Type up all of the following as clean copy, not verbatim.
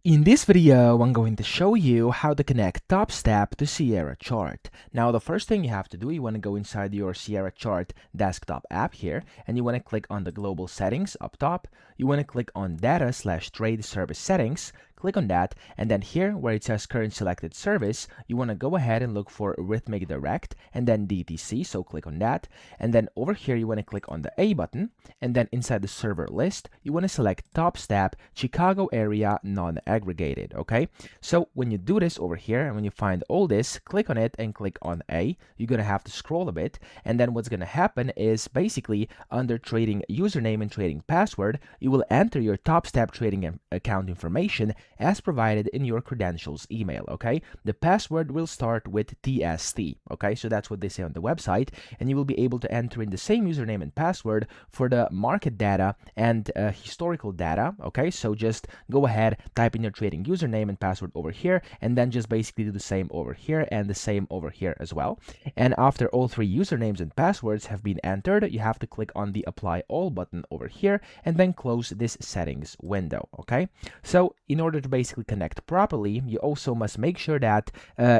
In this video, I'm going to show you how to connect Topstep to Sierra Chart. Now, the first thing you have to do, you want to go inside your Sierra Chart desktop app here, and you want to click on the global settings up top. You want to click on data/trade service settings. Click on that, and then here where it says current selected service, you want to go ahead and look for Rhythmic Direct and then DTC, so click on that. And then over here, you want to click on the A button, and then inside the server list, you want to select Topstep Chicago area non-aggregated, okay? So when you do this over here, and when you find all this, click on it and click on A. You're going to have to scroll a bit, and then what's going to happen is basically under trading username and trading password, you will enter your Topstep trading account information as provided in your credentials email, okay? The password will start with TST, okay? So that's what they say on the website, and you will be able to enter in the same username and password for the market data and historical data, okay? So just go ahead, type in your trading username and password over here, and then just basically do the same over here and the same over here as well. And after all three usernames and passwords have been entered, you have to click on the Apply All button over here, and then close this settings window, okay? So in order to basically connect properly, you also must make sure that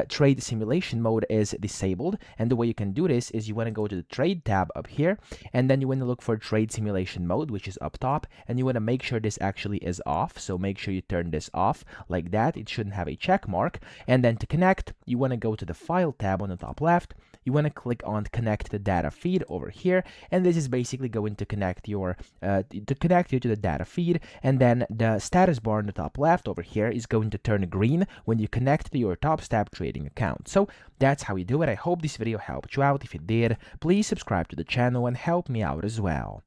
trade simulation mode is disabled. And the way you can do this is you want to go to the trade tab up here, and then you want to look for trade simulation mode, which is up top, and you want to make sure this actually is off. So make sure you turn this off like that. It shouldn't have a check mark. And then to connect, you want to go to the file tab on the top left. You want to click on connect the data feed over here, and this is basically going to connect you to the data feed. And then the status bar on the top left over here is going to turn green when you connect to your Topstep trading account. So that's how you do it. I hope this video helped you out. If it did, please subscribe to the channel and help me out as well.